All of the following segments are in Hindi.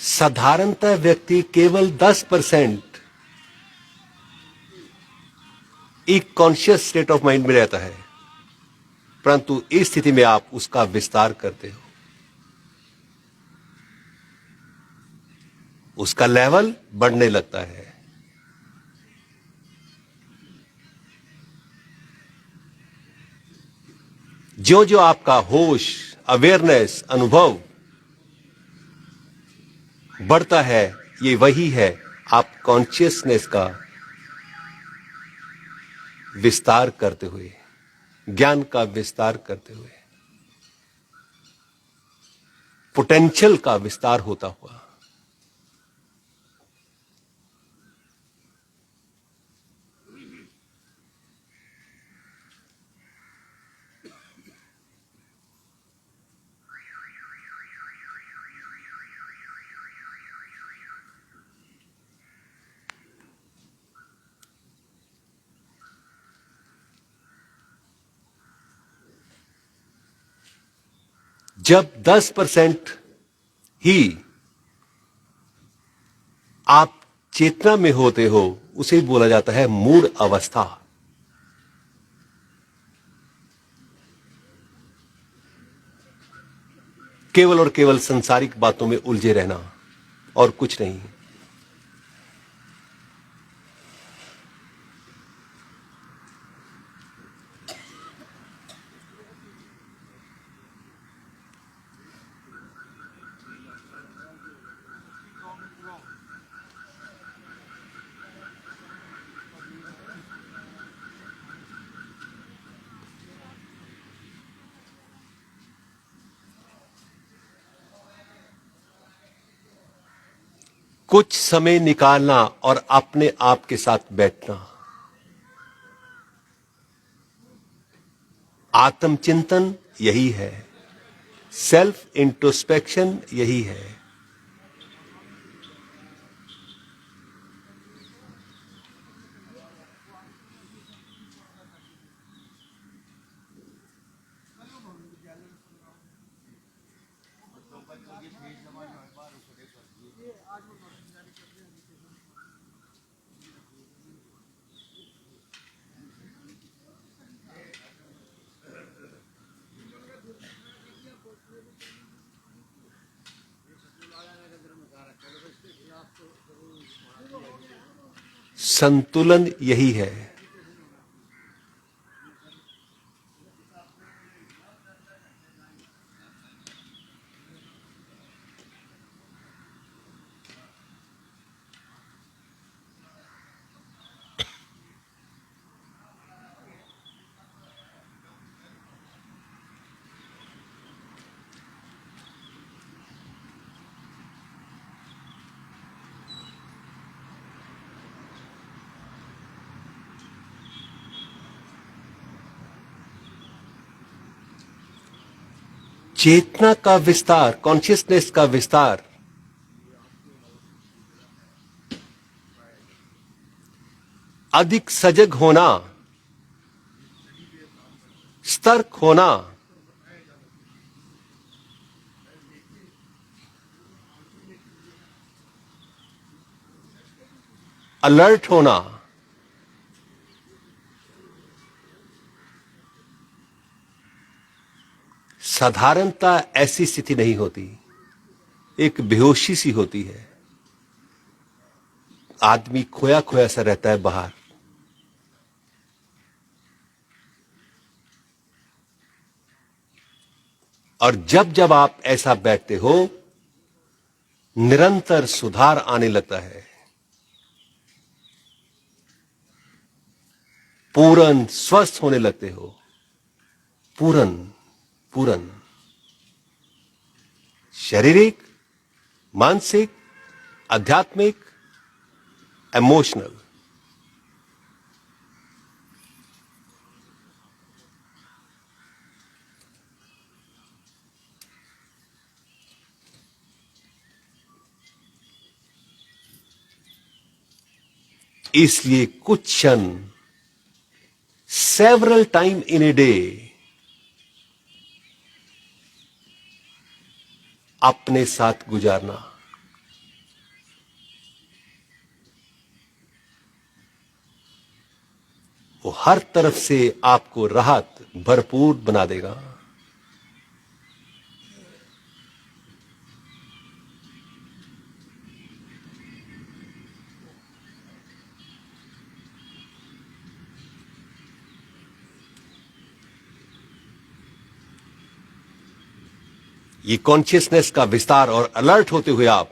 साधारणतः व्यक्ति केवल 10% एक कॉन्शियस स्टेट ऑफ माइंड में रहता है, परंतु इस स्थिति में आप उसका विस्तार करते हो, उसका लेवल बढ़ने लगता है। जो जो आपका होश, अवेयरनेस, अनुभव बढ़ता है, ये वही है आप कॉन्शियसनेस का विस्तार करते हुए, ज्ञान का विस्तार करते हुए, पोटेंशियल का विस्तार होता हुआ। जब 10% ही आप चेतना में होते हो, उसे बोला जाता है मूढ़ अवस्था। केवल और केवल संसारिक बातों में उलझे रहना और कुछ नहीं। कुछ समय निकालना और अपने आप के साथ बैठना, आत्मचिंतन यही है, सेल्फ इंट्रोस्पेक्शन यही है। संतुलन यही है। चेतना का विस्तार, कॉन्शियसनेस का विस्तार अधिक सजग होना, सतर्क होना, अलर्ट होना, साधारणता ऐसी स्थिति नहीं होती, एक बेहोशी सी होती है। आदमी खोया खोया सा रहता है बाहर। और जब जब आप ऐसा बैठते हो, निरंतर सुधार आने लगता है, पूर्ण स्वस्थ होने लगते हो, पूर्ण शारीरिक, मानसिक, आध्यात्मिक, इमोशनल। इसलिए कुछ क्षण, several time in a day, अपने साथ गुजारना, हर तरफ से आपको राहत भरपूर बना देगा। ये कॉन्शियसनेस का विस्तार और अलर्ट होते हुए आप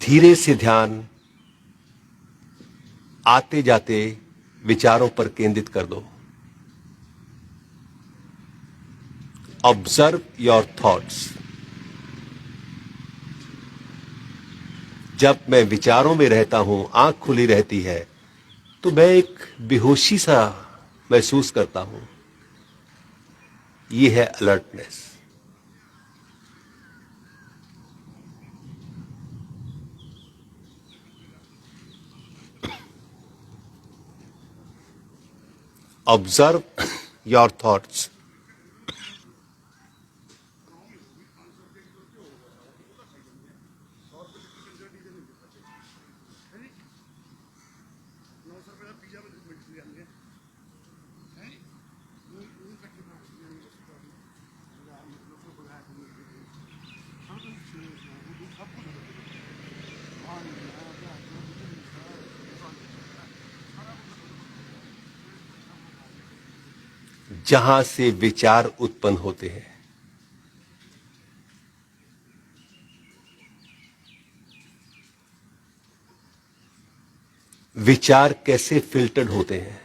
धीरे से ध्यान आते जाते विचारों पर केंद्रित कर दो। Observe your thoughts. जब मैं विचारों में रहता हूं, आंख खुली रहती है, तो मैं एक बेहोशी सा महसूस करता हूं। यह है अलर्टनेस। Observe your thoughts. जहां से विचार उत्पन्न होते हैं, विचार कैसे फिल्टर्ड होते हैं,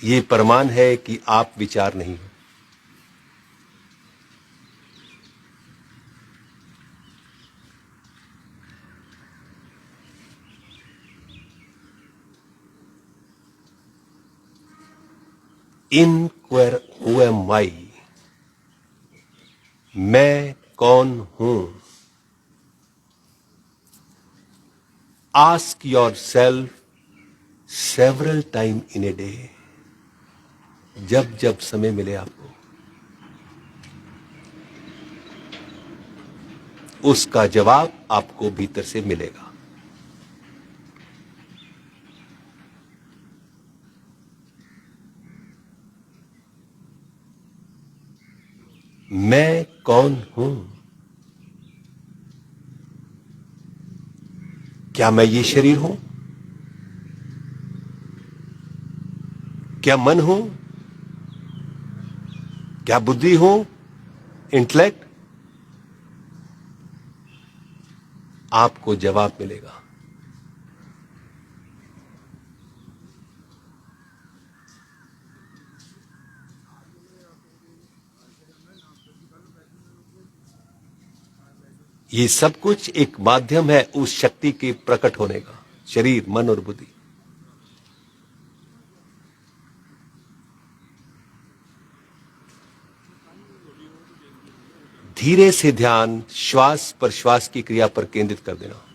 ये प्रमाण है कि आप विचार नहीं हो। Inquire who am I? मैं कौन हूं? Ask yourself several times in a day. जब जब समय मिले आपको, उसका जवाब आपको भीतर से मिलेगा। मैं कौन हूं? क्या मैं ये शरीर हूं? क्या मन हूं? क्या बुद्धि हूं? इंटेलेक्ट? आपको जवाब मिलेगा। ये सब कुछ एक माध्यम है उस शक्ति के प्रकट होने का, शरीर, मन और बुद्धि। धीरे से ध्यान श्वास प्रश्वास की क्रिया पर केंद्रित कर देना।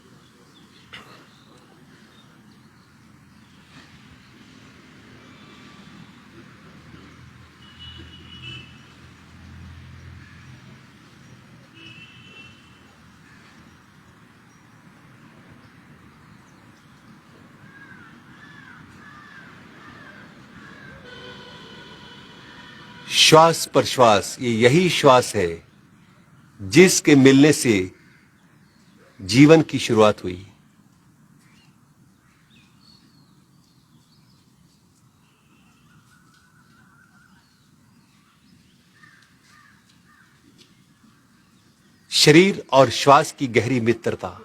श्वास प्रश्वास, ये यही श्वास है जिसके मिलने से जीवन की शुरुआत हुई। शरीर और श्वास की गहरी मित्रता।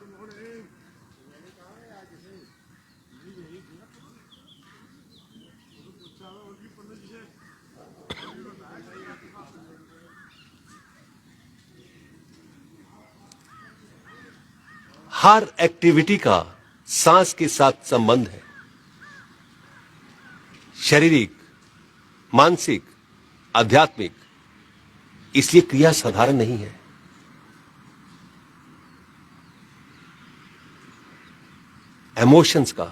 हर एक्टिविटी का सांस के साथ संबंध है। शारीरिक, मानसिक, आध्यात्मिक। इसलिए क्रिया साधारण नहीं है। इमोशंस का।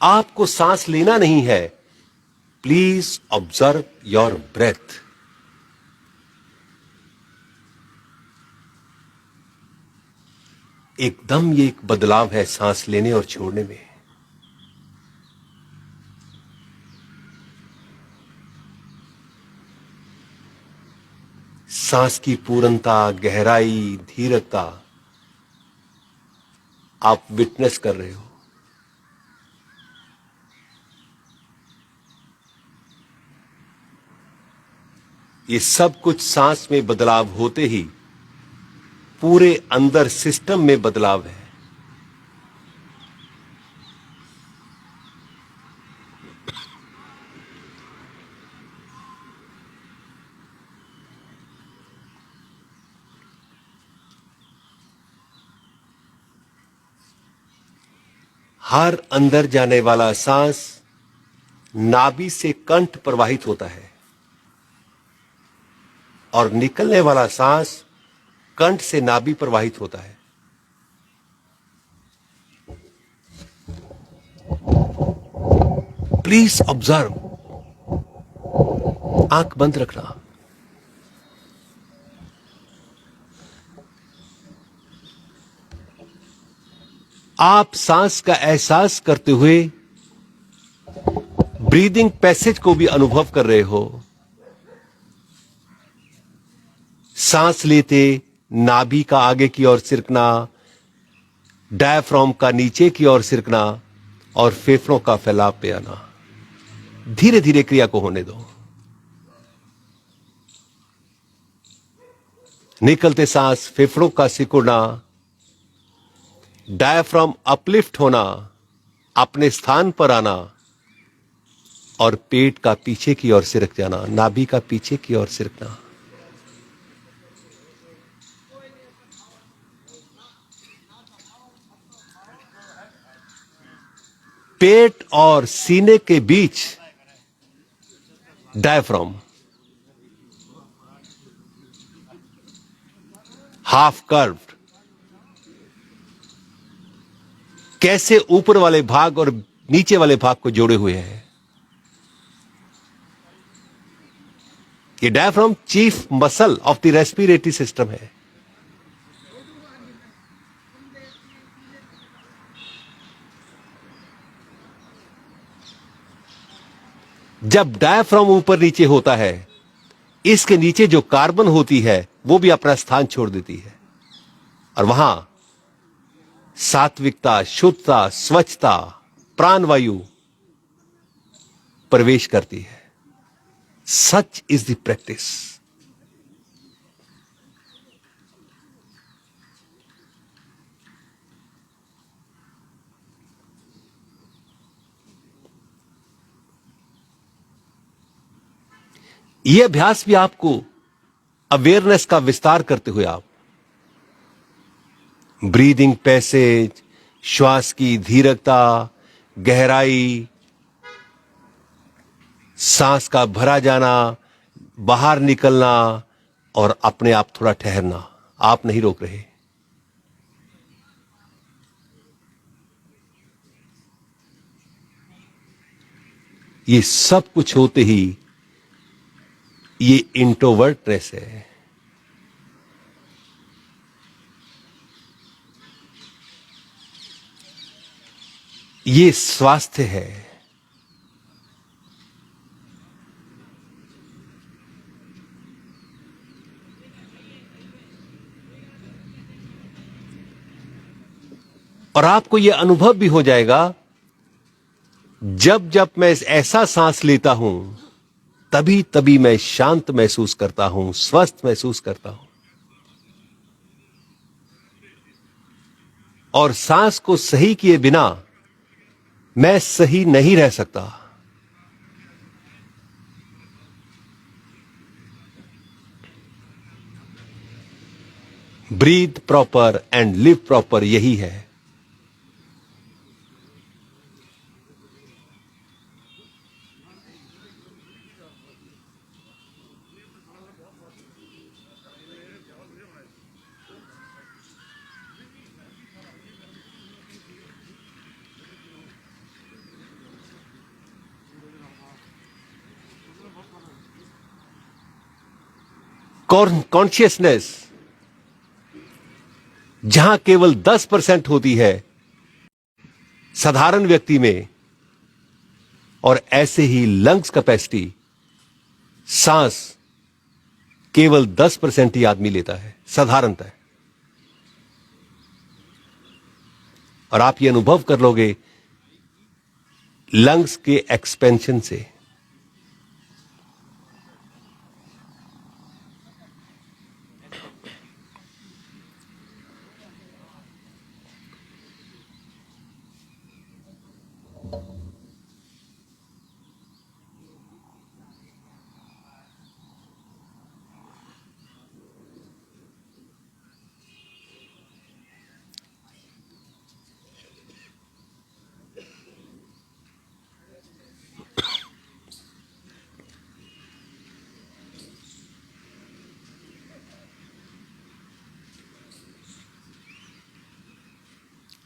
आपको सांस लेना नहीं है। Please observe your breath. एकदम ये एक बदलाव है सांस लेने और छोड़ने में। सांस की पूर्णता, गहराई, धीरता आप विटनेस कर रहे हो। ये सब कुछ सांस में बदलाव होते ही पूरे अंदर सिस्टम में बदलाव है। हर अंदर जाने वाला सांस नाभि से कंठ प्रवाहित होता है और निकलने वाला सांस कंठ से नाभि प्रवाहित होता है। प्लीज ऑब्जर्व, आंख बंद रखना। आप सांस का एहसास करते हुए ब्रीदिंग पैसेज को भी अनुभव कर रहे हो। सांस लेते नाभि का आगे की ओर सिरकना, डायफ्राम का नीचे की ओर सिरकना और फेफड़ों का फैलाव पे आना। धीरे धीरे क्रिया को होने दो। निकलते सांस फेफड़ों का सिकुड़ना, डायफ्राम अपलिफ्ट होना, अपने स्थान पर आना और पेट का पीछे की ओर सिरक जाना, नाभि का पीछे की ओर सिरकना। पेट और सीने के बीच डायफ्राम हाफ कर्व्ड, कैसे ऊपर वाले भाग और नीचे वाले भाग को जोड़े हुए हैं। ये diaphragm chief muscle of the respiratory system है। जब डायफ्राम ऊपर नीचे होता है, इसके नीचे जो कार्बन होती है वो भी अपना स्थान छोड़ देती है और वहां सात्विकता, शुद्धता, स्वच्छता, प्राणवायु प्रवेश करती है। Such is the practice. यह अभ्यास भी आपको अवेयरनेस का विस्तार करते हुए आप ब्रीदिंग पैसेज, श्वास की धीरता, गहराई, सांस का भरा जाना, बाहर निकलना और अपने आप थोड़ा ठहरना, आप नहीं रोक रहे। ये सब कुछ होते ही ये इंट्रोवर्टनेस है। ये स्वास्थ्य है। और आपको यह अनुभव भी हो जाएगा, जब जब मैं ऐसा सांस लेता हूं तभी तभी मैं शांत महसूस करता हूं, स्वस्थ महसूस करता हूं। और सांस को सही किए बिना मैं सही नहीं रह सकता। Breathe proper and live proper, यही है। कॉन्शियसनेस जहां केवल 10% होती है साधारण व्यक्ति में, और ऐसे ही लंग्स कैपेसिटी, सांस केवल 10% ही आदमी लेता है साधारणतः। और आप ये अनुभव कर लोगे लंग्स के एक्सपेंशन से।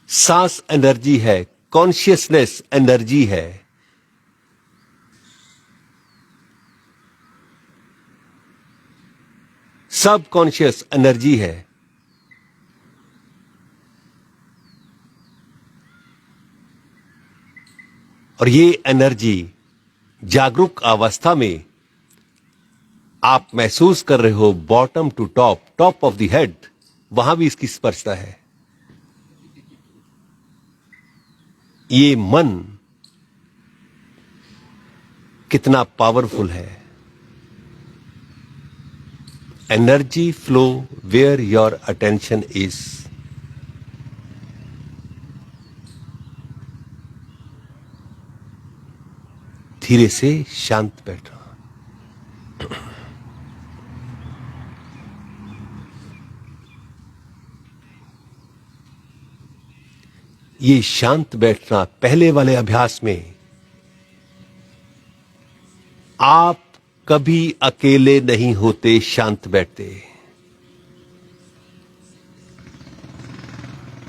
सांस एनर्जी है, कॉन्शियसनेस एनर्जी है। सब कॉन्शियस एनर्जी है। और ये एनर्जी जागरूक अवस्था में आप महसूस कर रहे हो, bottom to top, top of the head, वहां भी इसकी स्पर्शता है। ये मन कितना पावरफुल है। Energy flow where your attention is. धीरे से शांत बैठो। ये शांत बैठना, पहले वाले अभ्यास में आप कभी अकेले नहीं होते शांत बैठते।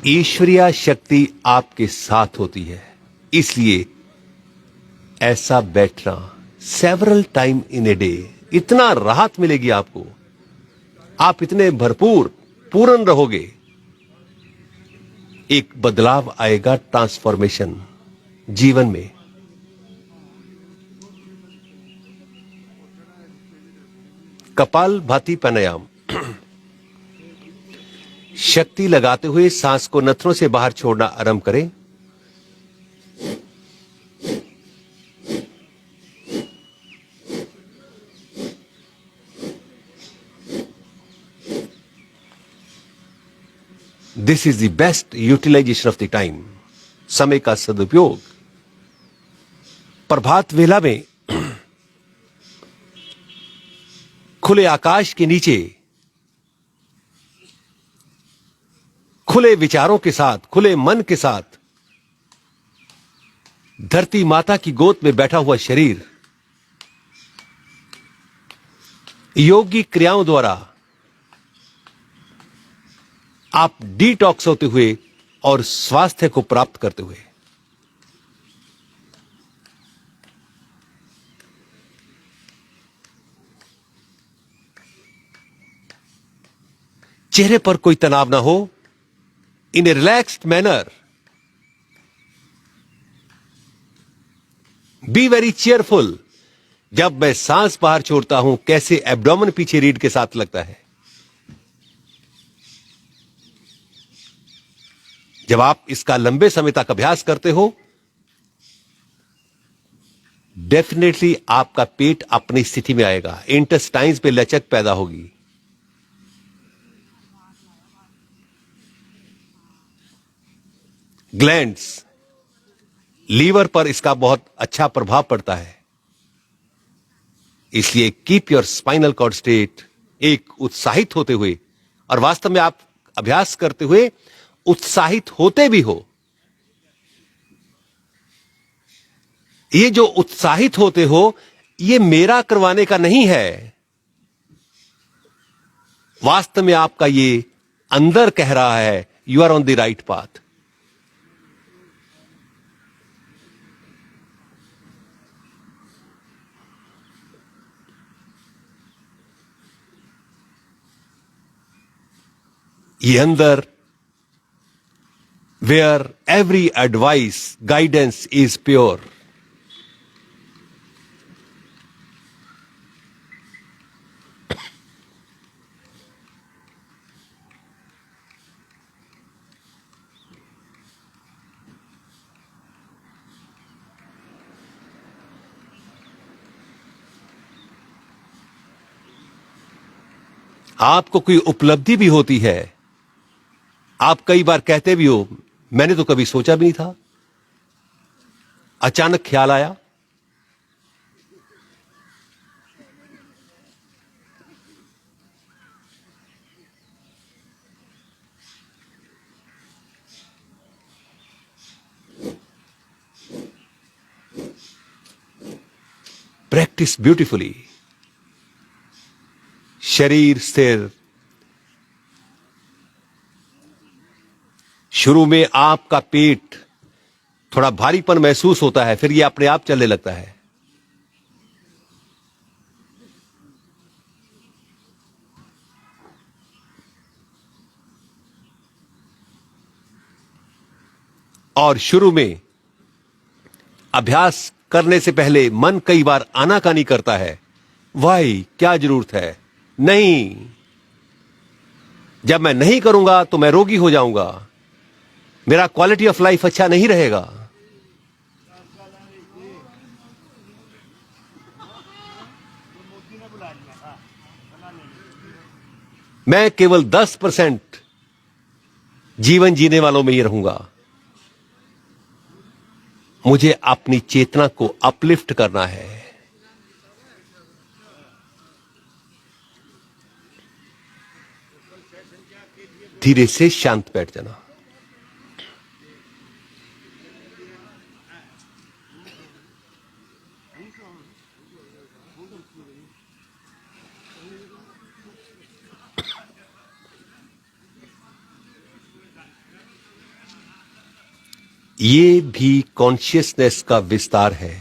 ईश्वरीय शक्ति आपके साथ होती है। इसलिए ऐसा बैठना several time in a day, इतना राहत मिलेगी आपको। आप इतने भरपूर पूर्ण रहोगे। एक बदलाव आएगा, ट्रांसफॉर्मेशन जीवन में। कपालभाति प्राणायाम। शक्ति लगाते हुए सांस को नथनों से बाहर छोड़ना आरंभ करें। This is the best utilisation of the time. समय का सदुपयोग। प्रभात वेला में खुले आकाश के नीचे, खुले विचारों के साथ, खुले मन के साथ, धरती माता की गोद में बैठा हुआ शरीर योगी क्रियाओं द्वारा आप डिटॉक्स होते हुए और स्वास्थ्य को प्राप्त करते हुए, चेहरे पर कोई तनाव ना हो, in a relaxed manner, be very cheerful. जब मैं सांस बाहर छोड़ता हूं, कैसे एब्डोमेन पीछे रीढ़ के साथ लगता है। जब आप इसका लंबे समय तक अभ्यास करते हो, डेफिनेटली आपका पेट अपनी स्थिति में आएगा, इंटेस्टाइन्स पे लचक पैदा होगी। ग्लैंड्स, लीवर पर इसका बहुत अच्छा प्रभाव पड़ता है। इसलिए keep your spinal cord straight, एक उत्साहित होते हुए, और वास्तव में आप अभ्यास करते हुए उत्साहित होते भी हो। ये जो उत्साहित होते हो, ये मेरा करवाने का नहीं है। वास्तव में आपका ये अंदर कह रहा है, you are on the right path. ये अंदर where every advice, guidance is pure. आपको कोई उपलब्धि भी होती है, आप कई बार कहते भी हो, मैंने तो कभी सोचा भी नहीं था, अचानक ख्याल आया। Practice beautifully. शरीर स्थिर। शुरू में आपका पेट थोड़ा भारीपन महसूस होता है, फिर ये अपने आप चलने लगता है। और शुरू में अभ्यास करने से पहले मन कई बार आनाकानी करता है, भाई क्या जरूरत है, नहीं, जब मैं नहीं करूंगा तो मैं रोगी हो जाऊंगा, मेरा क्वालिटी ऑफ लाइफ अच्छा नहीं रहेगा। मैं केवल 10% जीवन जीने वालों में ही रहूंगा। मुझे अपनी चेतना को अपलिफ्ट करना है। धीरे से शांत बैठ जाना। ये भी कॉन्शियसनेस का विस्तार है।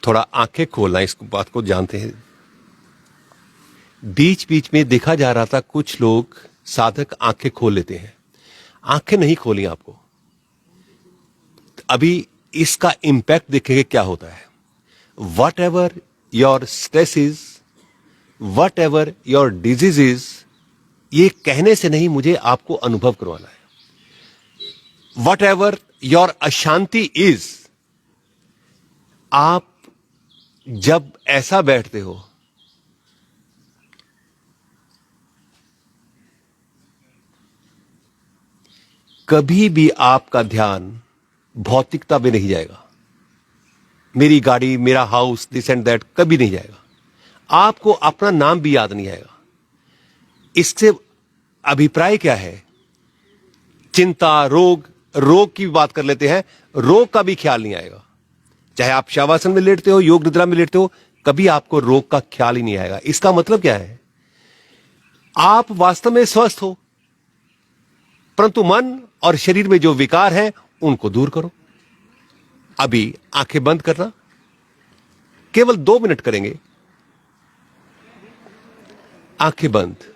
थोड़ा आंखें खोलना, इस बात को जानते हैं। बीच बीच में देखा जा रहा था कुछ लोग साधक आंखें खोल लेते हैं। आंखें नहीं खोली आपको। अभी इसका इंपैक्ट देखेंगे क्या होता है। What ever your stress is, what ever your disease is, ये कहने से नहीं, मुझे आपको अनुभव करवाना है। वट एवर योर अशांति इज, आप जब ऐसा बैठते हो, कभी भी आपका ध्यान भौतिकता में नहीं जाएगा। मेरी गाड़ी, मेरा हाउस, दिस एंड दैट कभी नहीं जाएगा। आपको अपना नाम भी याद नहीं आएगा। इससे अभिप्राय क्या है? चिंता, रोग, रोग की बात कर लेते हैं, रोग का भी ख्याल नहीं आएगा। चाहे आप शवासन में लेटते हो, योग निद्रा में लेटते हो, कभी आपको रोग का ख्याल ही नहीं आएगा। इसका मतलब क्या है? आप वास्तव में स्वस्थ हो, परंतु मन और शरीर में जो विकार हैं उनको दूर करो। अभी आंखें बंद करना, केवल 2 मिनट करेंगे। आंखें बंद।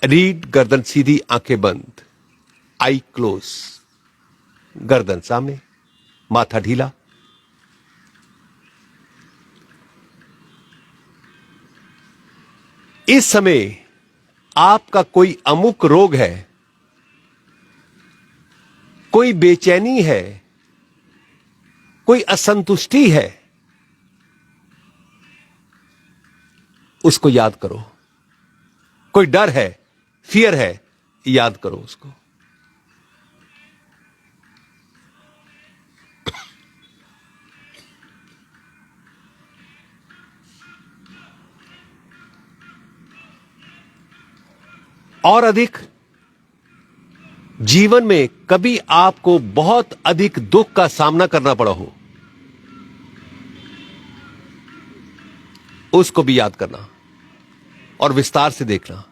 रीड, गर्दन सीधी, आंखें बंद, आई क्लोज। गर्दन सामने, माथा ढीला। इस समय आपका कोई अमुक रोग है, कोई बेचैनी है, कोई असंतुष्टि है, उसको याद करो। कोई डर है, फियर है, याद करो उसको। और अधिक जीवन में कभी आपको बहुत अधिक दुख का सामना करना पड़ा हो, उसको भी याद करना और विस्तार से देखना।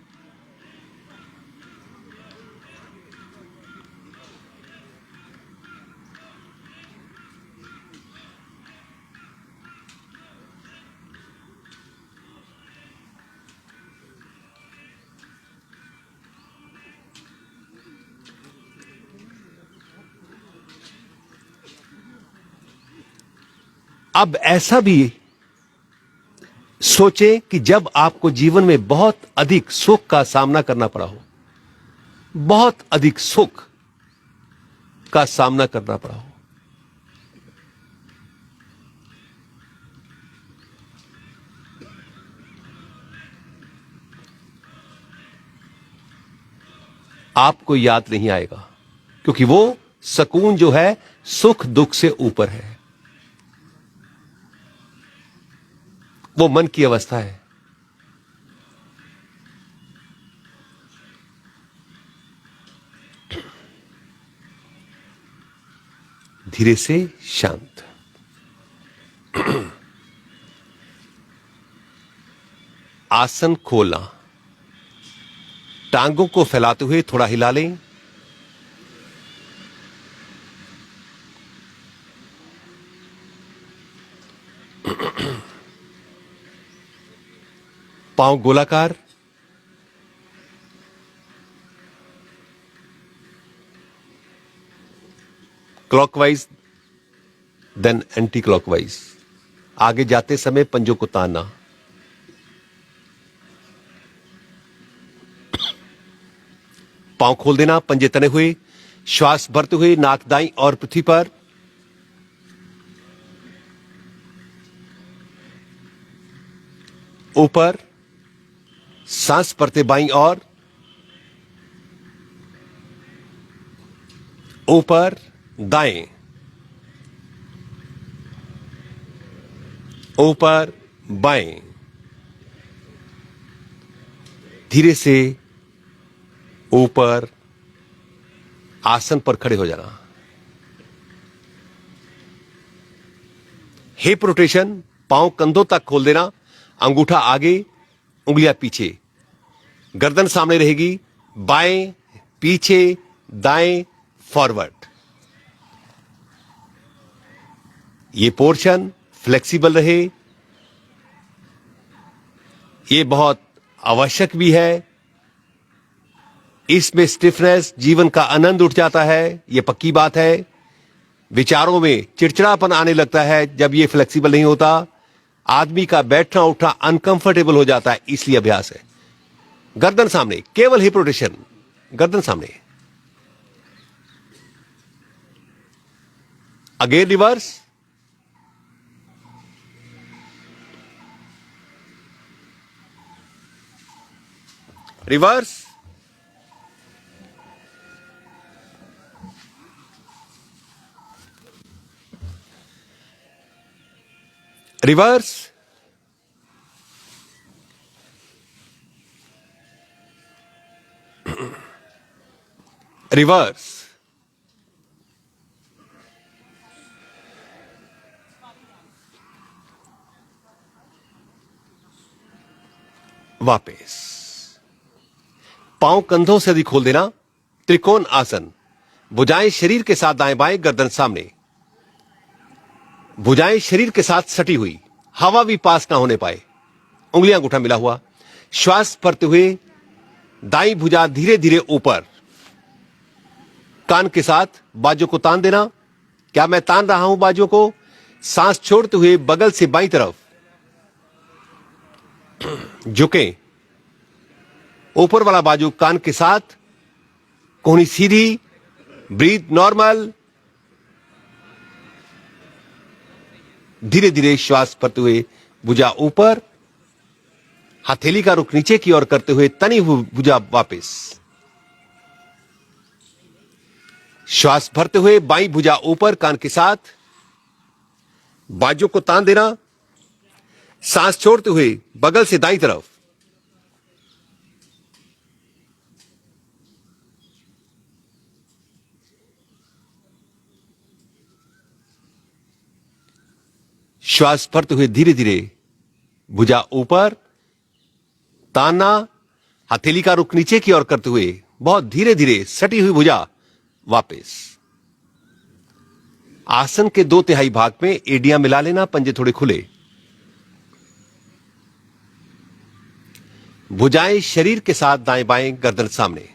अब ऐसा भी सोचें कि जब आपको जीवन में बहुत अधिक सुख का सामना करना पड़ा हो, बहुत अधिक सुख का सामना करना पड़ा हो, आपको याद नहीं आएगा, क्योंकि वो सुकून जो है सुख दुख से ऊपर है। वो मन की अवस्था है। धीरे से शांत। आसन खोलना, टांगों को फैलाते हुए थोड़ा हिला लें। पांव गोलाकार, क्लॉकवाइज देन एंटी क्लॉकवाइज। आगे जाते समय पंजों को तानना। पांव खोल देना, पंजे तने हुए, श्वास भरते हुए नाक दाईं और पृथ्वी पर। ऊपर सांस भरते बाईं और, ऊपर दाएं, ऊपर बाएं। धीरे से ऊपर आसन पर खड़े हो जाना। हिप रोटेशन, पांव कंधों तक खोल देना, अंगूठा आगे, उंगलियां पीछे, गर्दन सामने रहेगी, बाएं पीछे, दाएं फॉरवर्ड। ये पोर्शन फ्लेक्सिबल रहे, ये बहुत आवश्यक भी है। इसमें स्टिफनेस, जीवन का आनंद उठ जाता है, यह पक्की बात है। विचारों में चिड़चिड़ापन आने लगता है जब यह फ्लेक्सिबल नहीं होता। आदमी का बैठना उठना अनकंफर्टेबल हो जाता है, इसलिए अभ्यास है। गर्दन सामने, केवल हिप रोटेशन, गर्दन सामने। Again reverse. Reverse. Reverse. Reverse. वापस। पांव कंधों से अधिक खोल देना, त्रिकोण आसन। भुजाएं शरीर के साथ दाएं बाएं, गर्दन सामने। भुजाएं शरीर के साथ सटी हुई, हवा भी पास ना होने पाए, उंगलियां अंगूठा मिला हुआ। श्वास भरते हुए दाईं भुजा धीरे धीरे ऊपर, कान के साथ बाजू को तान देना। क्या मैं तान रहा हूं बाजू को? सांस छोड़ते हुए बगल से बाईं तरफ झुके, ऊपर वाला बाजू कान के साथ, कोहनी सीधी, ब्रीथ नॉर्मल। धीरे धीरे श्वास भरते हुए भुजा ऊपर, हथेली का रुख नीचे की ओर करते हुए तनी हुई भुजा वापस। श्वास भरते हुए बाईं भुजा ऊपर, कान के साथ, बाजू को तान देना। सांस छोड़ते हुए बगल से दाईं तरफ, श्वास भरते हुए धीरे धीरे भुजा ऊपर, ताना, हथेली का रुख नीचे की ओर करते हुए बहुत धीरे धीरे सटी हुई भुजा वापस। आसन के 2/3 भाग में एडियां मिला लेना, पंजे थोड़े खुले। भुजाएं शरीर के साथ दाएं बाएं, गर्दन सामने।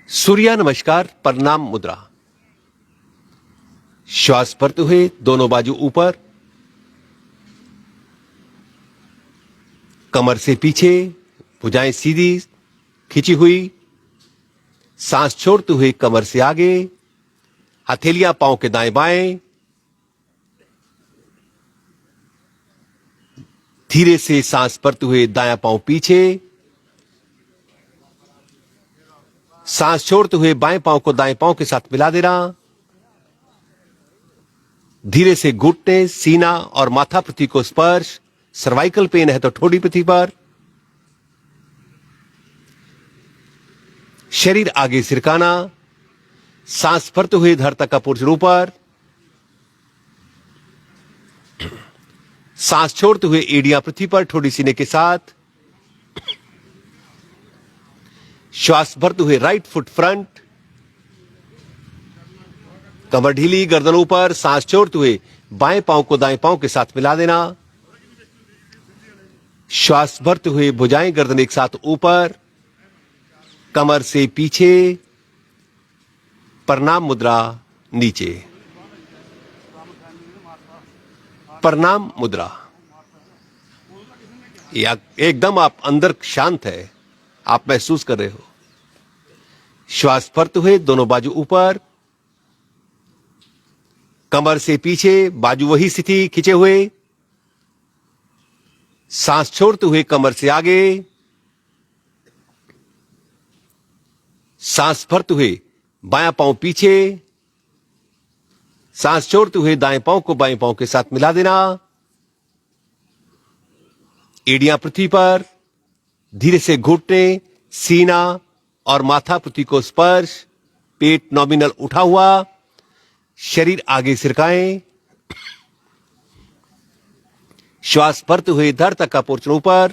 सूर्य नमस्कार, प्रणाम मुद्रा। श्वास भरते हुए दोनों बाजू ऊपर, कमर से पीछे, भुजाएं सीधी खींची हुई, सांस छोड़ते हुए कमर से आगे, हथेलियां पांव के दाएं बाएं, धीरे से सांस भरते हुए दायां पांव पीछे, सांस छोड़ते हुए बाएं पांव को दाएं पांव के साथ मिला देना। धीरे से घुटने, सीना और माथा पृथ्वी को स्पर्श। सर्वाइकल पेन है तो ठोड़ी पृथ्वी पर। शरीर आगे सिरकाना, सांस भरते हुए धरती का पोर्शन ऊपर, सांस छोड़ते हुए एड़ियां पृथ्वी पर, ठोड़ी सीने के साथ। श्वास भरते हुए राइट फुट फ्रंट, कमर ढीली, गर्दन ऊपर, सांस छोड़ते हुए बाएं पांव को दाएं पांव के साथ मिला देना। श्वास भरते हुए भुजाएं गर्दन एक साथ ऊपर, कमर से पीछे, प्रणाम मुद्रा नीचे। प्रणाम मुद्रा। या एकदम आप अंदर शांत है, आप महसूस कर रहे हो। श्वास भरते हुए दोनों बाजू ऊपर, कमर से पीछे, बाजू वही स्थिति खींचे हुए, सांस छोड़ते हुए कमर से आगे, सांस भरते हुए बायां पांव पीछे, सांस छोड़ते हुए दाएं पांव को बाएं पांव के साथ मिला देना। एड़ियां पृथ्वी पर, धीरे से घुटने, सीना और माथा पृथ्वी को स्पर्श। पेट नॉमिनल उठा हुआ, शरीर आगे सिरकाएं। श्वास भरते हुए धड़ तक का पोर्शन ऊपर,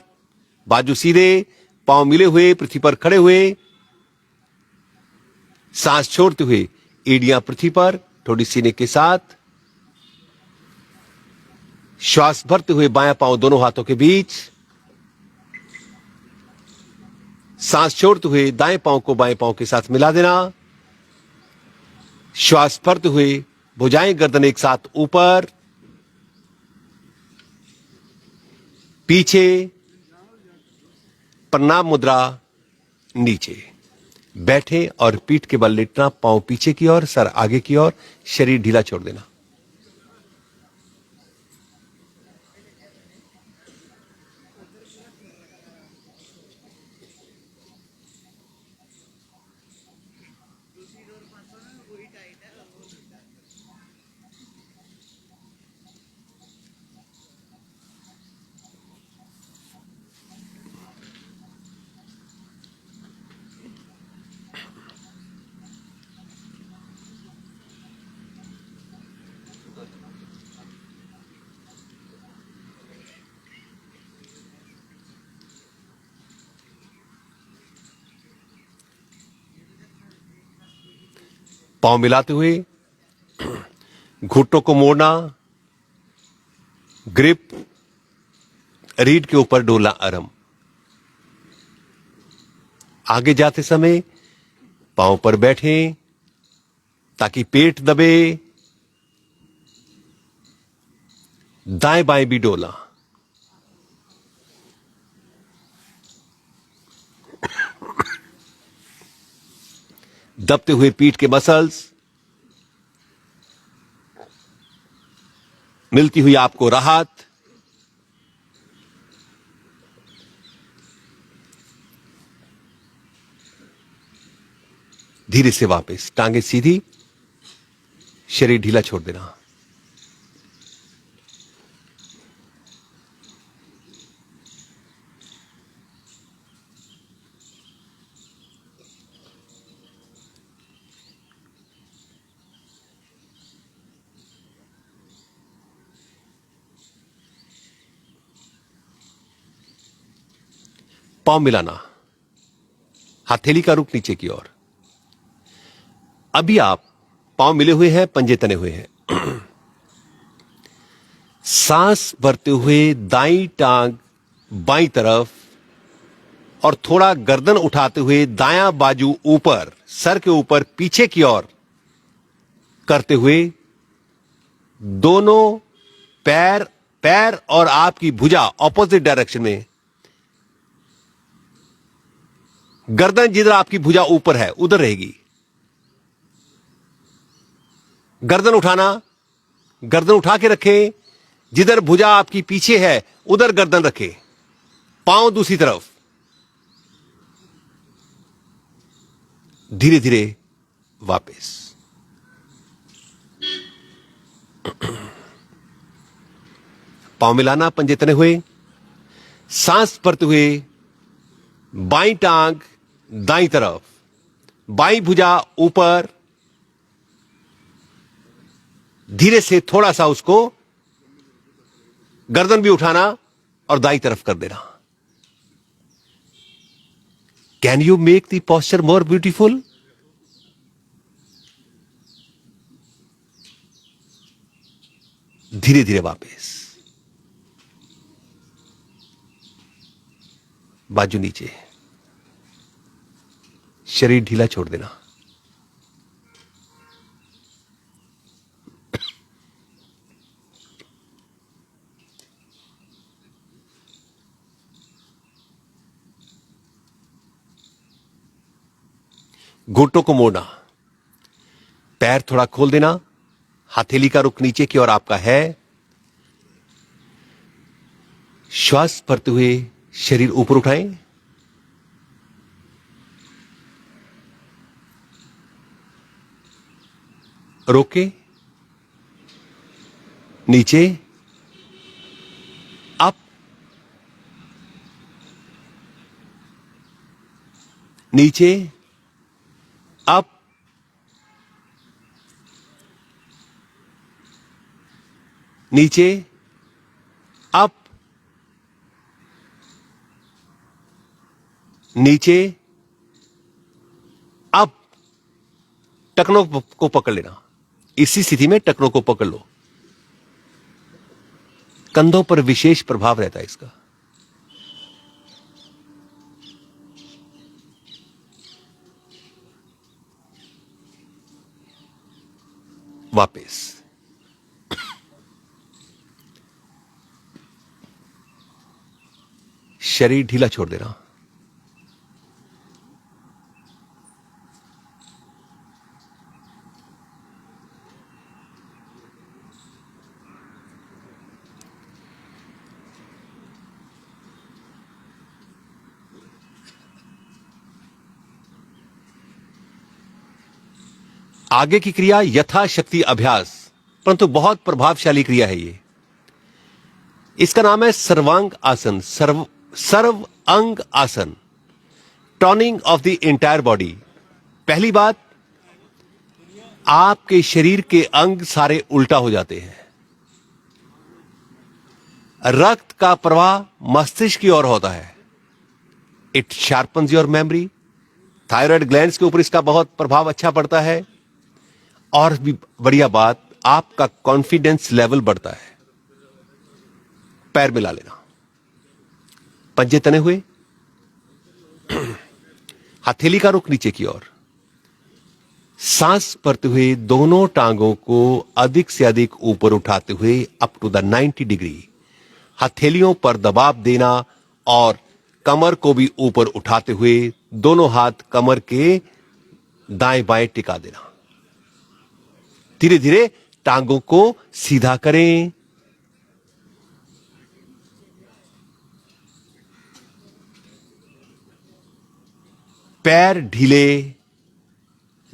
बाजू सीधे, पांव मिले हुए पृथ्वी पर खड़े हुए, सांस छोड़ते हुए एड़ियां पृथ्वी पर, थोड़ी सीने के साथ। श्वास भरते हुए बायां पांव दोनों हाथों के बीच, सांस छोड़ते हुए दाएं पांव को बाएं पांव के साथ मिला देना। श्वास भरते हुए भुजाएं गर्दन एक साथ ऊपर, पीछे, प्रणाम मुद्रा नीचे। बैठे और पीठ के बल लेटना, पांव पीछे की ओर, सर आगे की ओर, शरीर ढीला छोड़ देना। पांव मिलाते हुए घुटनों को मोड़ना, ग्रिप, रीढ़ के ऊपर डोला आराम। आगे जाते समय पांव पर बैठें ताकि पेट दबे, दाएं बाएं भी डोला। दबते हुए पीठ के मसल्स, मिलती हुई आपको राहत। धीरे से वापस, टांगे सीधी, शरीर ढीला छोड़ देना। पांव मिलाना, हथेली का रुख नीचे की ओर। अभी आप पांव मिले हुए हैं, पंजे तने हुए हैं। सांस भरते हुए दाईं टांग बाईं तरफ और थोड़ा गर्दन उठाते हुए दायां बाजू ऊपर, सर के ऊपर पीछे की ओर करते हुए दोनों पैर और आपकी भुजा ऑपोजिट डायरेक्शन में। गर्दन जिधर आपकी भुजा ऊपर है उधर रहेगी। गर्दन उठाना, गर्दन उठा के रखें, जिधर भुजा आपकी पीछे है उधर गर्दन रखें। पांव दूसरी तरफ। धीरे धीरे वापस। पांव मिलाना, पंजे तने हुए, सांस भरते हुए बाईं टांग दाईं तरफ, बाईं भुजा ऊपर, धीरे से थोड़ा सा उसको गर्दन भी उठाना और दाईं तरफ कर देना। Can you make the posture more beautiful? धीरे धीरे वापस। बाजू नीचे, शरीर ढीला छोड़ देना। घुटनों को मोड़ना, पैर थोड़ा खोल देना, हथेली का रुख नीचे की ओर आपका है। श्वास भरते हुए शरीर ऊपर उठाएं। रोके, नीचे, अप, नीचे, अप, नीचे, अप, नीचे, अप। टखनों को पकड़ लेना। इसी स्थिति में टखनों को पकड़ लो। कंधों पर विशेष प्रभाव रहता है इसका। वापस। शरीर ढीला छोड़ देना। आगे की क्रिया यथाशक्ति अभ्यास, परंतु बहुत प्रभावशाली क्रिया है ये। इसका नाम है सर्वांग आसन, सर्व अंग आसन, turning of the entire body. पहली बात, आपके शरीर के अंग सारे उल्टा हो जाते हैं। रक्त का प्रवाह मस्तिष्क की ओर होता है। It sharpens your memory. Thyroid glands के ऊपर इसका बहुत प्रभाव अच्छा पड़ता है। और भी बढ़िया बात, आपका कॉन्फिडेंस लेवल बढ़ता है। पैर मिला लेना, पंजे तने हुए, हथेली का रुख नीचे की ओर। सांस भरते हुए दोनों टांगों को अधिक से अधिक ऊपर उठाते हुए अप टू द 90 डिग्री। हथेलियों पर दबाव देना और कमर को भी ऊपर उठाते हुए दोनों हाथ कमर के दाएं बाएं टिका देना। धीरे धीरे टांगों को सीधा करें। पैर ढीले,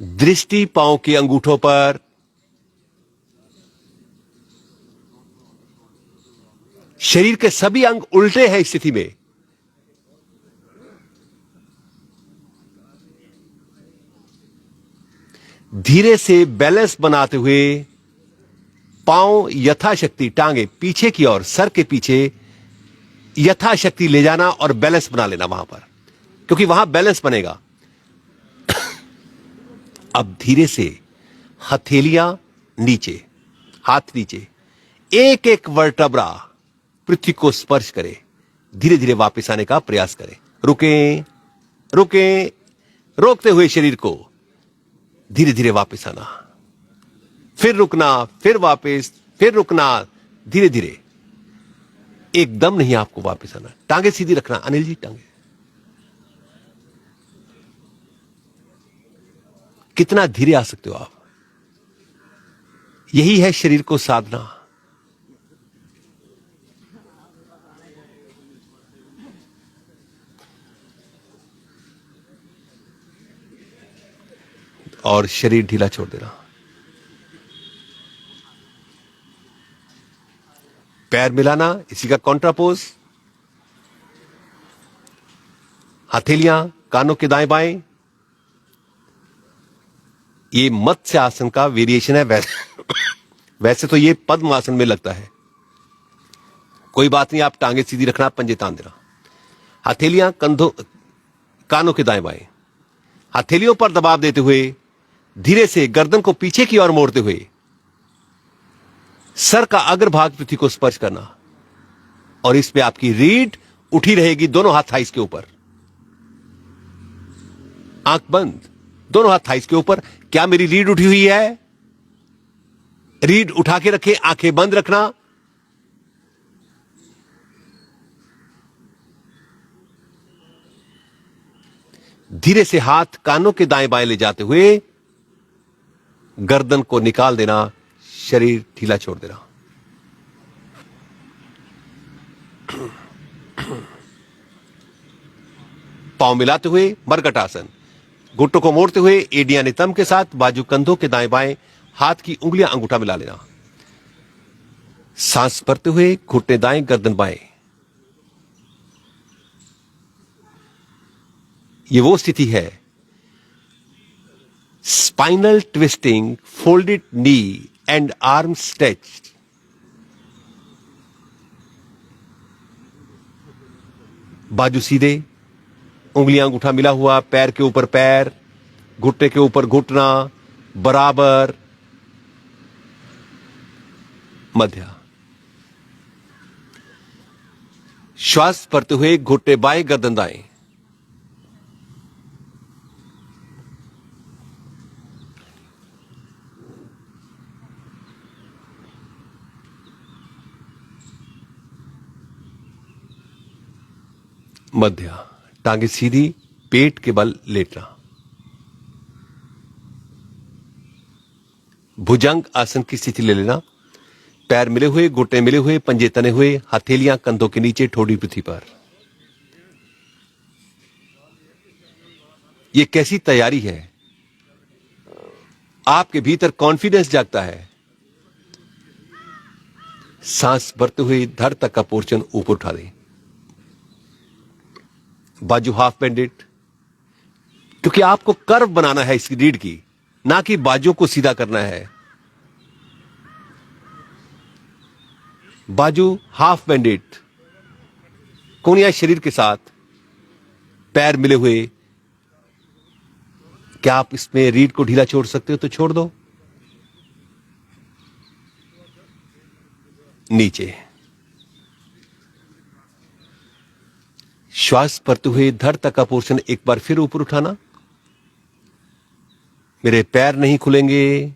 दृष्टि पांव के अंगूठों पर। शरीर के सभी अंग उल्टे हैं इस स्थिति में। धीरे से बैलेंस बनाते हुए पांव यथाशक्ति टांगे पीछे की ओर, सर के पीछे यथाशक्ति ले जाना और बैलेंस बना लेना वहां पर, क्योंकि वहां बैलेंस बनेगा। अब धीरे से हथेलियां नीचे, हाथ नीचे, एक एक वर्टेब्रा पृथ्वी को स्पर्श करे। धीरे धीरे वापस आने का प्रयास करें। रुकें, रुकें, रोकते हुए शरीर को धीरे धीरे वापस आना, फिर रुकना, फिर वापस, फिर रुकना, धीरे धीरे। एकदम नहीं आपको वापस आना। टांगे सीधी रखना अनिल जी, टांगे। कितना धीरे आ सकते हो आप, यही है शरीर को साधना। और शरीर ढीला छोड़ देना। पैर मिलाना, इसी का कॉन्ट्रापोज। हथेलियां कानों के दाएं बाएं। ये मत्स्य आसन का वेरिएशन है। वैसे तो ये पद्म आसन में लगता है। कोई बात नहीं, आप टांगे सीधी रखना, पंजे तान देना। हथेलियां कंधों, कानों के दाएं बाएं। हथेलियों पर दबाव देते हुए धीरे से गर्दन को पीछे की ओर मोड़ते हुए सर का अग्रभाग पृथ्वी को स्पर्श करना। और इस पे आपकी रीढ़ उठी रहेगी, दोनों हाथ थाइस के ऊपर। आंख बंद, दोनों हाथ थाइस के ऊपर। क्या मेरी रीढ़ उठी हुई है? रीढ़ उठा के रखें, आंखें बंद रखना। धीरे से हाथ कानों के दाएं बाएं ले जाते हुए गर्दन को निकाल देना, शरीर ढीला छोड़ देना। पांव मिलाते हुए मरकट आसन। घुटनों को मोड़ते हुए एडियां नितंब के साथ, बाजू कंधों के दाएं बाएं, हाथ की उंगलियां अंगूठा मिला लेना। सांस भरते हुए घुटने दाएं, गर्दन बाएं। ये वो स्थिति है, spinal twisting, folded knee and arm stretched. बाजू सीधे, उंगलियां अंगूठा मिला हुआ, पैर के ऊपर पैर, घुटने के ऊपर घुटना, बराबर। मध्य श्वास भरते हुए घुटने बाएं, गर्दन दाएं। मध्य टांगे सीधी, पेट के बल लेटना। भुजंग आसन की स्थिति ले लेना। पैर मिले हुए, घुटने मिले हुए, पंजे तने हुए, हथेलियां कंधों के नीचे, ठोड़ी पृथ्वी पर। यह कैसी तैयारी है? आपके भीतर कॉन्फिडेंस जागता है। सांस भरते हुए धड़ तक का पोर्शन ऊपर उठा दें। बाजू हाफ बेंडेड, क्योंकि आपको कर्व बनाना है इसकी रीढ़ की, ना कि बाजू को सीधा करना है। बाजू हाफ बेंडेड, कोहनियां शरीर के साथ, पैर मिले हुए। क्या आप इसमें रीढ़ को ढीला छोड़ सकते हो तो छोड़ दो। नीचे श्वास भरते हुए धड़ तक का पोर्शन एक बार फिर ऊपर उठाना। मेरे पैर नहीं खुलेंगे,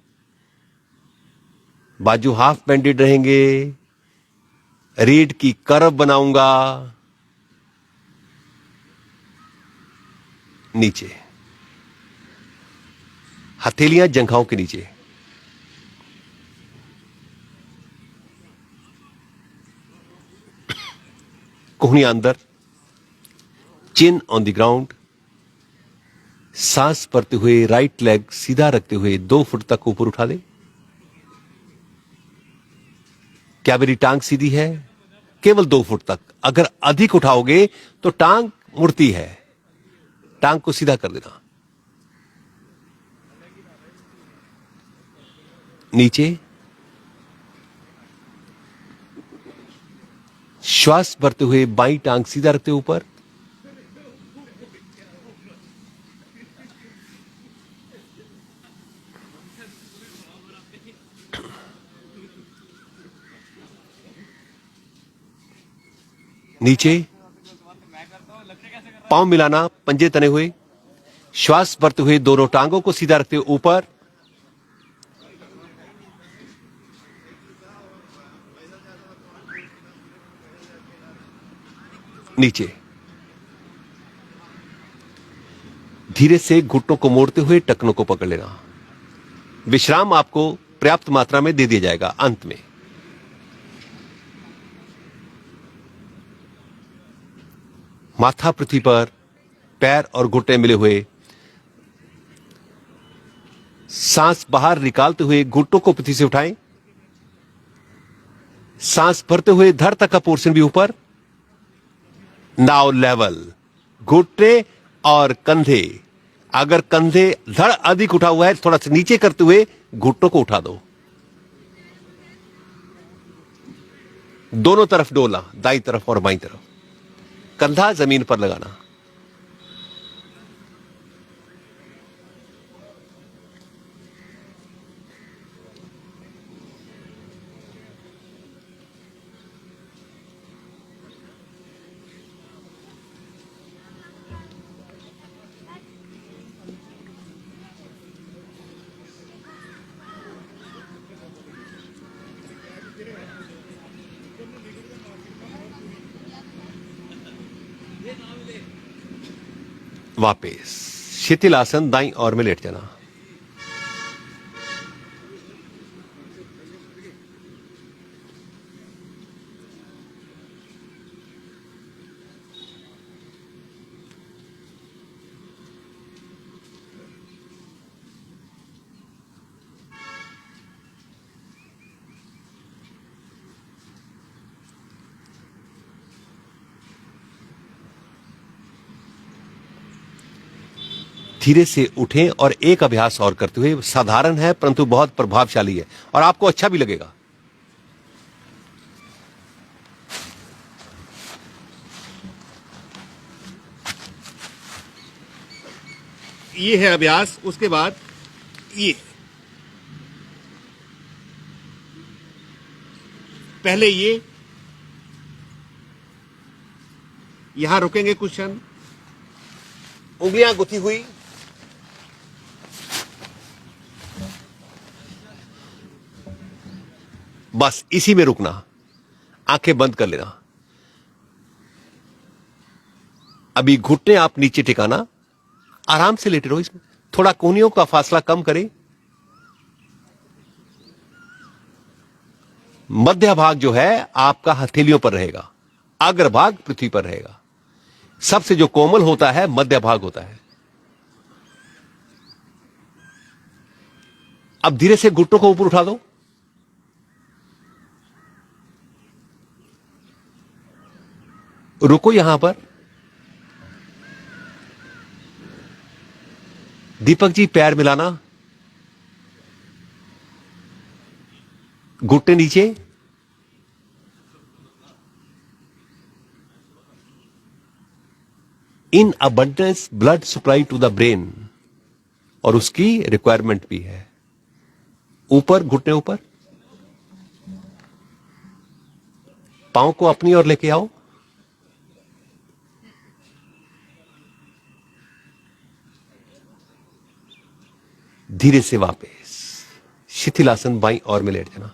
बाजू हाफ बेंडेड रहेंगे, रीढ़ की कर्व बनाऊंगा। नीचे हथेलियां जंघाओं के नीचे। कोहनियां अंदर, चिन ऑन द ग्राउंड। सांस भरते हुए राइट लेग सीधा रखते हुए 2 फुट तक ऊपर उठा दे। क्या मेरी टांग सीधी है? केवल 2 फुट तक। अगर अधिक उठाओगे तो टांग मुड़ती है। टांग को सीधा कर देना। नीचे श्वास भरते हुए बाईं टांग सीधा रखते ऊपर, नीचे, पांव मिलाना, पंजे तने हुए, श्वास भरते हुए दोनों टांगों को सीधा रखते हुए ऊपर, नीचे। धीरे से घुटनों को मोड़ते हुए टखनों को पकड़ लेना। विश्राम आपको पर्याप्त मात्रा में दे दिया जाएगा अंत में। माथा पृथ्वी पर, पैर और घुटने मिले हुए, सांस बाहर निकालते हुए घुटनों को पृथ्वी से उठाएं। सांस भरते हुए धड़ तक का पोर्शन भी ऊपर। नाउ लेवल, घुटने और कंधे, अगर कंधे धड़ अधिक उठा हुआ है थोड़ा सा नीचे करते हुए घुटनों को उठा दो। दोनों तरफ डोलना, दाईं तरफ और बाईं तरफ। कंधा जमीन पर लगाना। वापस शिथिल आसन, दाईं ओर में लेट जाना। धीरे से उठें और एक अभ्यास और करते हुए, साधारण है परंतु बहुत प्रभावशाली है और आपको अच्छा भी लगेगा। ये है अभ्यास। उसके बाद ये पहले ये यहां रुकेंगे कुछ क्षण, उंगलियां गुथी हुई, बस इसी में रुकना, आंखें बंद कर लेना। अभी घुटने आप नीचे टिकाना, आराम से लेटे रहो। इसमें थोड़ा कोहनियों का फासला कम करें। मध्य भाग जो है आपका हथेलियों पर रहेगा, अग्रभाग पृथ्वी पर रहेगा। सबसे जो कोमल होता है मध्य भाग होता है। अब धीरे से घुटनों को ऊपर उठा दो। रुको यहां पर। दीपक जी पैर मिलाना, घुटने नीचे, in abundance blood supply to the brain, और उसकी रिक्वायरमेंट भी है। ऊपर, घुटने ऊपर, पांव को अपनी ओर लेके आओ। धीरे से वापस शिथिलासन, बाईं ओर में लेट जाना।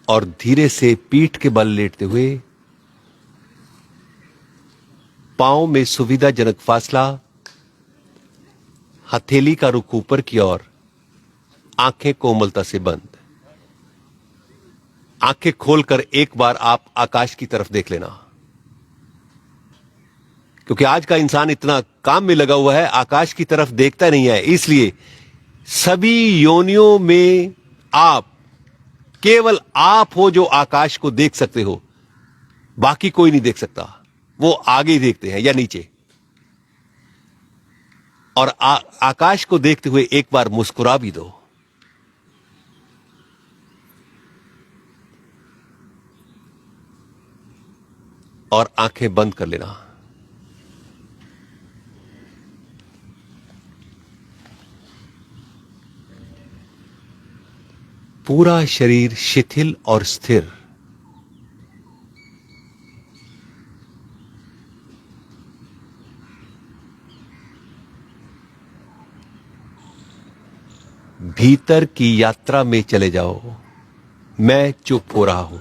और धीरे से पीठ के बल लेटते हुए पांव में सुविधाजनक फासला, हथेली का रुख ऊपर की ओर, आंखें कोमलता से बंद। आंखें खोलकर एक बार आप आकाश की तरफ देख लेना, क्योंकि आज का इंसान इतना काम में लगा हुआ है, आकाश की तरफ देखता नहीं है। इसलिए सभी योनियों में आप, केवल आप हो जो आकाश को देख सकते हो, बाकी कोई नहीं देख सकता। वो आगे देखते हैं या नीचे। और आकाश को देखते हुए एक बार मुस्कुरा भी दो। और आंखें बंद कर लेना। पूरा शरीर शिथिल और स्थिर। भीतर की यात्रा में चले जाओ। मैं चुप हो रहा हूं।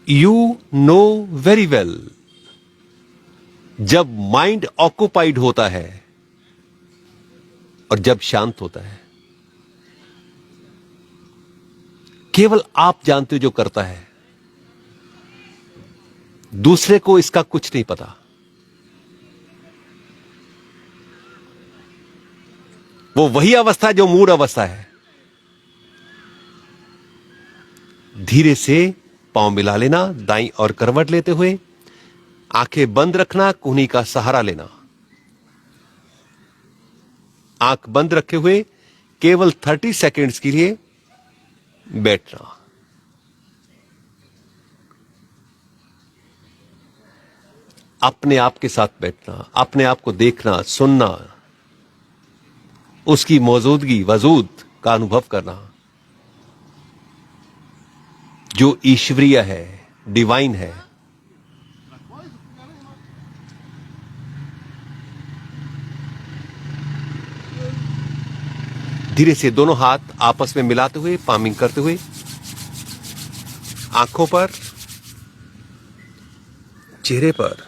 यू नो वेरी वेल, जब माइंड ऑक्युपाइड होता है और जब शांत होता है, केवल आप जानते हो जो करता है, दूसरे को इसका कुछ नहीं पता। वो वही अवस्था है जो मूड अवस्था है। धीरे से पांव मिला लेना, दाईं और करवट लेते हुए, आंखें बंद रखना, कूहनी का सहारा लेना। आंख बंद रखे हुए केवल 30 सेकेंड्स के लिए बैठना। अपने आप के साथ बैठना, अपने आप को देखना, सुनना, उसकी मौजूदगी, वजूद का अनुभव करना, जो ईश्वरीय है, डिवाइन है। धीरे से दोनों हाथ आपस में मिलाते हुए, पामिंग करते हुए, आंखों पर, चेहरे पर,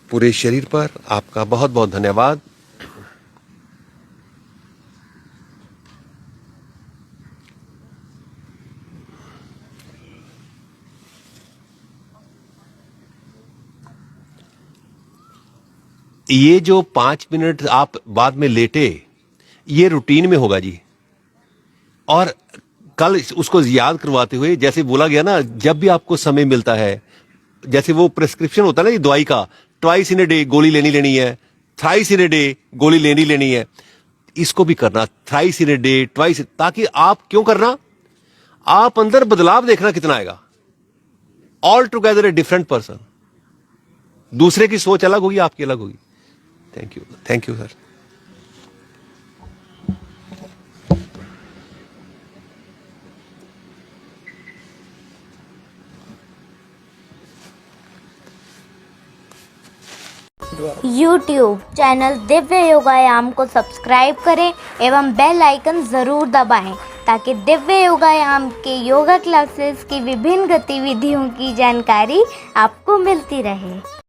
पूरे शरीर पर। आपका बहुत बहुत धन्यवाद। ये जो 5 मिनट आप बाद में लेटे, ये रूटीन में होगा जी। और कल उसको याद करवाते हुए, जैसे बोला गया ना, जब भी आपको समय मिलता है, जैसे वो प्रिस्क्रिप्शन होता है ना ये दवाई का, ट्वाइस इन ए डे गोली लेनी है, थ्राइस इन ए डे गोली लेनी है। इसको भी करना, thrice in a day, twice. ताकि आप क्यों करना, आप अंदर बदलाव देखना कितना आएगा। All together a different person. दूसरे की सोच अलग होगी, आपकी अलग होगी। Thank you sir. YouTube channel Divya योगायाम को सब्सक्राइब करें एवं बेल आइकन ज़रूर दबाएं ताकि दिव्य योगायाम के योगा क्लासेस की विभिन्न गतिविधियों की जानकारी आपको मिलती रहे।